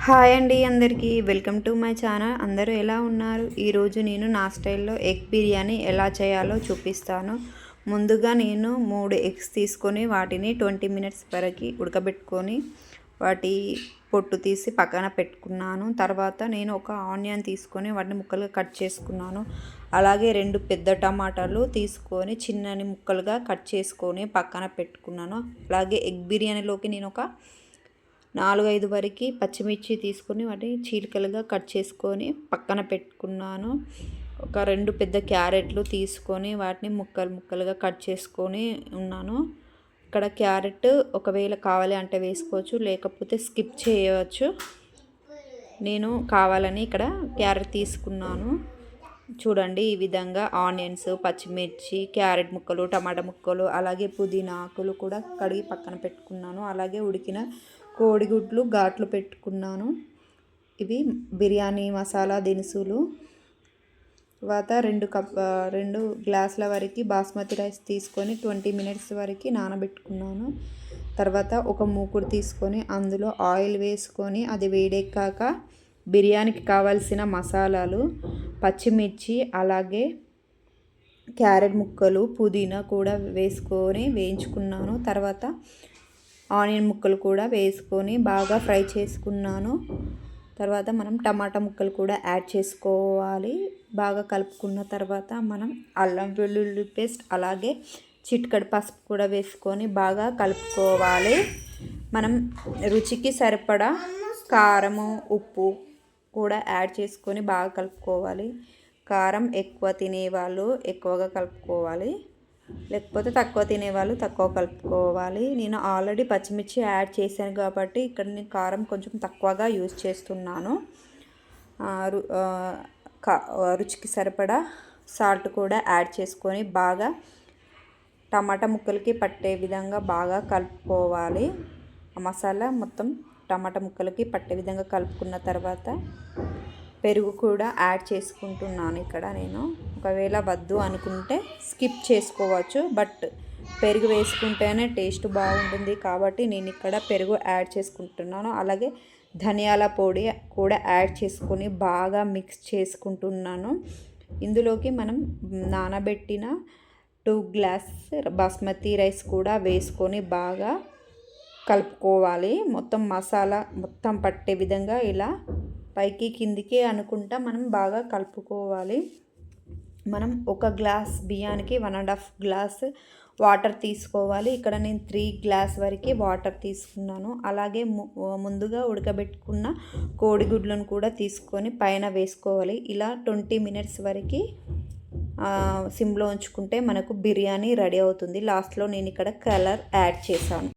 Hi అండి అందరికీ welcome to my channel. అందరూ ఎలా ఉన్నారు? ఈరోజు నేను నా స్టైల్లో ఎగ్ బిర్యానీ ఎలా చేయాలో చూపిస్తాను. ముందుగా నేను 3 ఎగ్స్ తీసుకొని వాటిని 20 మినిట్స్ వరకు ఉడకబెట్టుకొని వాటి పొట్టు తీసి పక్కన పెట్టుకున్నాను. తర్వాత నేను ఒక ఆనియన్ తీసుకొని వాటిని ముక్కలుగా కట్ చేసుకున్నాను. అలాగే 2 పెద్ద టమాటాలు తీసుకొని చిన్నని ముక్కలుగా కట్ చేసుకొని పక్కన పెట్టుకున్నాను. అలాగే ఎగ్ బిర్యానీలోకి నేను ఒక 4-5 వరకు పచ్చిమిర్చి తీసుకొని వాటిని చీలికలుగా కట్ చేసుకొని పక్కన పెట్టుకున్నాను. ఒక 2 పెద్ద క్యారెట్లు తీసుకొని వాటిని ముక్కలుగా కట్ చేసుకొని ఉన్నాను. ఇక్కడ క్యారెట్ ఒకవేళ కావాలి అంటే వేసుకోవచ్చు, లేకపోతే స్కిప్ చేయవచ్చు. నేను కావాలని ఇక్కడ క్యారెట్ తీసుకున్నాను. చూడండి, ఈ విధంగా ఆనియన్స్, పచ్చిమిర్చి, క్యారెట్ ముక్కలు, టమాటా ముక్కలు, అలాగే పుదీనా ఆకులు కూడా కడిగి పక్కన పెట్టుకున్నాను. అలాగే ఉడికిన కోడిగుడ్లు ఘాట్లు పెట్టుకున్నాను. ఇవి బిర్యానీ మసాలా దినుసులు. తర్వాత 2 గ్లాసుల వరకు బాస్మతి రైస్ తీసుకొని 20 మినిట్స్ వరకు నానబెట్టుకున్నాను. తర్వాత ఒక మూకుడు తీసుకొని అందులో ఆయిల్ వేసుకొని అది వేడెక్కాక బిర్యానీకి కావాల్సిన మసాలాలు, పచ్చిమిర్చి, అలాగే క్యారెట్ ముక్కలు, పుదీనా కూడా వేసుకొని వేయించుకున్నాను. తర్వాత ఆనియన్ ముక్కలు కూడా వేసుకొని బాగా ఫ్రై చేసుకున్నాను. తర్వాత మనం టమాటా ముక్కలు కూడా యాడ్ చేసుకోవాలి. బాగా కలుపుకున్న తర్వాత మనం అల్లం వెల్లుల్లి పేస్ట్, అలాగే చిటికెడు పసుపు కూడా వేసుకొని బాగా కలుపుకోవాలి. మనం రుచికి సరిపడా కారము, ఉప్పు కూడా యాడ్ చేసుకొని బాగా కలుపుకోవాలి. కారం ఎక్కువ తినేవాళ్ళు ఎక్కువగా కలుపుకోవాలి, లేకపోతే తక్కువ తినేవాళ్ళు తక్కువ కలుపుకోవాలి. నేను ఆల్రెడీ పచ్చిమిర్చి యాడ్ చేశాను కాబట్టి ఇక్కడ నేను కారం కొంచెం తక్కువగా యూజ్ చేస్తున్నాను. రుచికి సరిపడా సాల్ట్ కూడా యాడ్ చేసుకొని బాగా టమాటా ముక్కలకి పట్టే విధంగా బాగా కలుపుకోవాలి. ఆ మసాలా మొత్తం టమాటా ముక్కలకి పట్టే విధంగా కలుపుకున్న తర్వాత పెరుగు కూడా యాడ్ చేసుకుంటున్నాను. ఇక్కడ నేను ఒకవేళ వద్దు అనుకుంటే స్కిప్ చేసుకోవచ్చు, బట్ పెరుగు వేసుకుంటేనే టేస్ట్ బాగుంటుంది కాబట్టి నేను ఇక్కడ పెరుగు యాడ్ చేసుకుంటున్నాను. అలాగే ధనియాల పొడి కూడా యాడ్ చేసుకొని బాగా మిక్స్ చేసుకుంటున్నాను. ఇందులోకి మనం నానబెట్టిన 2 గ్లాస్ బాస్మతి రైస్ కూడా వేసుకొని బాగా కలుపుకోవాలి. మొత్తం మసాలా మొత్తం పట్టే విధంగా ఇలా పైకి కిందికి అనుకుంటా మనం బాగా కలుపుకోవాలి. మనం 1 గ్లాస్ బియ్యానికి 1.5 గ్లాస్ వాటర్ తీసుకోవాలి. ఇక్కడ నేను 3 గ్లాస్ వరకు వాటర్ తీసుకున్నాను. అలాగే ముందుగా ఉడకబెట్టుకున్న కోడిగుడ్లను కూడా తీసుకొని పైన వేసుకోవాలి. ఇలా 20 మినిట్స్ వరకు సిమ్లో ఉంచుకుంటే మనకు బిర్యానీ రెడీ అవుతుంది. లాస్ట్లో నేను ఇక్కడ కలర్ యాడ్ చేశాను.